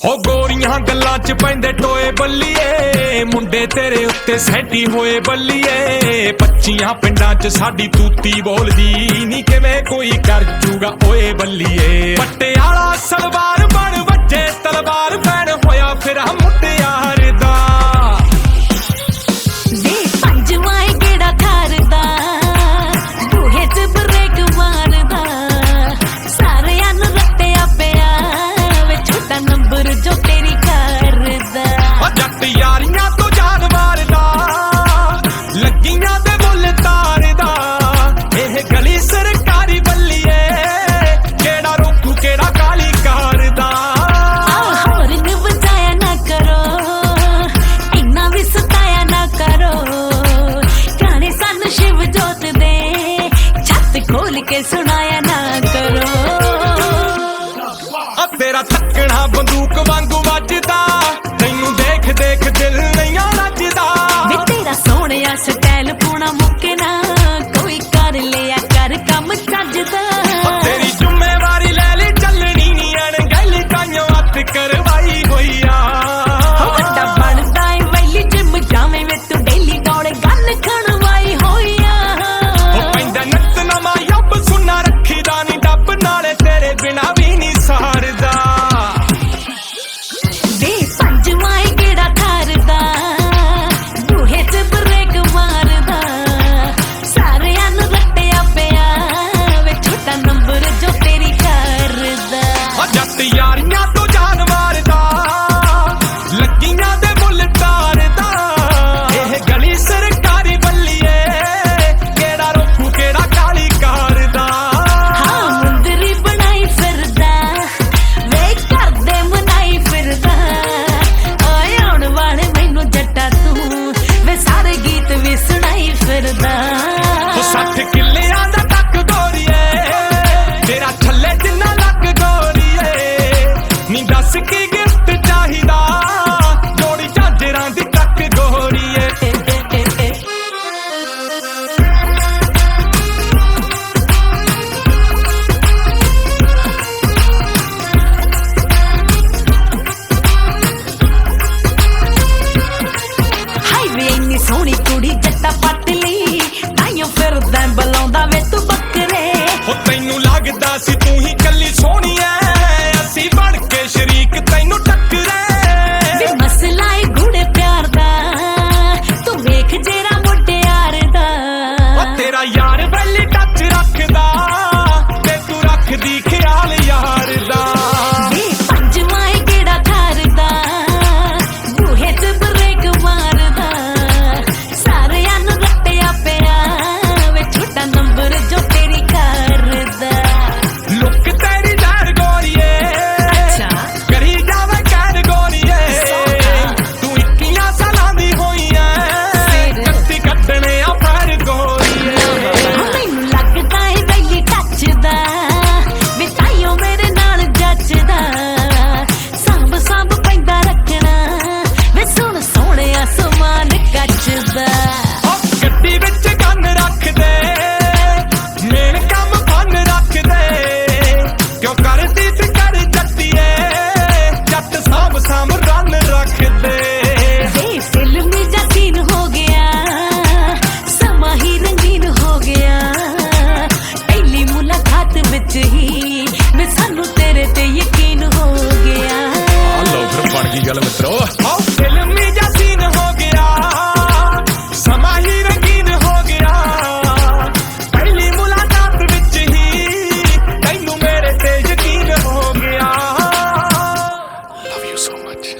हो गोरियां गल्लां च पैंदे टोए बल्लीए मुंडे तेरे उत्ते सैटी होए बल्लीए 25 पिंडां च साडी तूती बोलदी नी किवें कोई कर जूगा ओए बल्लीए पट्टे आला सलवार बन वज्जे तलवार पैण होया फिर मुटियार दा वे पंजवाए गेड़ा थारदा बूहे च ब्रेक मारदा सारियां नूं रट्टिया पिया वे छोटा नंबर जो तेरी करदा जट यारियां तो जान मारदा लग्गियां दे मुल तारदा एह गली सरकारी बल्लीए केड़ा रोकू केड़ा काली करदा होर ने बजाया ना करो इन्ना भी सताया ना करो गाने सानू शिव जोत दे छत खोल के सुनाया ना करो तेरा तकड़ा बंदूक वांगू वजदा तैनू देख देख दिल नहीं रजदा वे तेरा सोहणिया स्टाइल पूना मुके ना कोई कर लिया कर कम चजदा तेरी जिम्मेवारी ले ली चलनी नी अणगल काइयों हथ करवाई होई आ वड्डा बनदा है वैली जिम जावे वे तू डेली दौड़े गन खणवाई होई आ पैंदा नत नमा यब सुना रखी दा नी डब नाले तेरे बिना भी नी सारदा वे पंजवाए गेड़ा थारदा बूहे च ब्रेक मारदा सारियां नूं रट्टिया पिया वे छोटा नंबर जो तेरी करदा जट यारियां तो जान मारदा लग्गियां दे मुल तारदा एह गली सरकारी बल्लीए केड़ा रोकू केड़ा काली करदा हाँ मुंदरी बनाई फिरदा वे करदे मनाई फिरदा ओए आउण वाले मैनू जट्टा तू वे सारे गीत भी सुनाई फिरदा 60 किल्लियां दा टक गोरीए तेरा थल्ले जिन्ना लग गोरीए नी दस की गिफ्ट चाहिदा जोड़ी झांजरां दी टक गोरीए ਹਾਈਵੇ ਇੰਨੀ ਸੋਹਣੀ ਕੁੜੀ ਜੱਟਾ ਪੱਟ ਲਈ ਤਾਈਓ ਫਿਰਦਾ ਬੁਲਾਉਂਦਾ ਵੇ ਤੂੰ ਬੱਕਰੇ ਹੋ ਤੈਨੂੰ ਲੱਗਦਾ ਸੀ ਤੂੰ ਹੀ ਕੱਲੀ ਸੋਹਣੀ ਐ ਅਸੀਂ ਬਣ ਕੇ ਸ਼ਰੀਕ ਤੈਨੂੰ ਟੱਕਰੇ ਵੇ ਮਸਲਾ ਏ ਗੂੜੇ ਪਿਆਰ ਦਾ ਤੂੰ ਵੇਖ ਜਿਹੜਾ ਮੁਟਿਆਰ ਦਾ ਉਹ ਤੇਰਾ ਯਾਰ ਵੈਲੀ ਟੱਚ ਰੱਖਦਾ ਤੇ ਤੂੰ ਰੱਖਦੀ ਖਿਆਲ ਯਾਰ ਦਾ ਵੇ ਪੰਜਵਾਏ ਗੇੜਾ ਥਾਰਦਾ ਬੂਹੇ ਚ ਬ੍ਰੇਕ ਮਾਰਦਾ ਸਾਰਿਆਂ ਨੂੰ ਰੱਟਿਆ ਪਿਆ ਵੇ ਛੋਟਾ ਨੰਬਰ ਜੋ ਤੇਰੀ ਕਰਦਾ ਲੁੱਕ ਤੇਰੀ ਜਾਨ ਗੋਰੀਏ ਅੱਛਾ ਕਰੀ ਜਾਵੇ ਕਹਿਣ ਗੋਰੀਏ ਤੂੰ 21 ਸਾਲਾਂ ਦੀ ਹੋਈ ਐ ਕੱਤੀ ਕੱਢਣੇ ਆ ਫਰ ਗੋਰੀਏ ਮੈਨੂੰ ਲੱਗਦਾ ਏ ਵੈਲੀ ਟੱਚਦਾ ਵੇ ਤਾਈਓ ਮੇਰੇ ਨਾਲ ਜੱਚਦਾ ਸਾਂਭ ਸਾਂਭ ਪੈਂਦਾ ਰੱਖਣਾ ਵੇ ਸੁਣ ਸੋਹਣਿਆ ਸਮਾਨ ਕੱਚਦਾ ਉਹ ਗੱਡੀ ਵਿੱਚ ਗੰਨ ਰੱਖਦੇ ਮੇਨ ਕੰਮ ਫਨ ਰੱਖਦੇ ਕਿਉਂ ਕਰਦੀ ਤੇ ਕਰ ਜੱਟੀਏ ਜੱਟ ਸਾਂਭ ਸਾਂਭ ਰੰਨ ਰੱਖਦੇ ਵੇ ਫਿਲਮੀ ਜਸੀਨ ਹੋ ਗਿਆ ਸਮਾਂ ਹੀ ਰੰਗੀਨ ਹੋ ਗਿਆ ਪਹਿਲੀ ਮੁਲਾਕਾਤ ਵਿੱਚ ਹੀ ਵੇ ਸਾਨੂੰ ਤੇਰੇ ਤੇ ਯਕੀਨ ਹੋ ਗਿਆ ਲਓ ਫਿਰ ਬਣ ਗਈ ਗੱਲ ਮਿੱਤਰੋ ਆਹ ਫਿਲਮੀ ਜਸੀਨ ਹੋ ਗਿਆ ਸਮਾਂ ਹੀ ਰੰਗੀਨ ਹੋ ਗਿਆ ਪਹਿਲੀ ਮੁਲਾਕਾਤ ਵਿੱਚ ਹੀ ਤੈਨੂੰ ਮੇਰੇ ਤੇ ਯਕੀਨ ਹੋ ਗਿਆ ਲਵ ਯੂ ਸੋ ਮਚ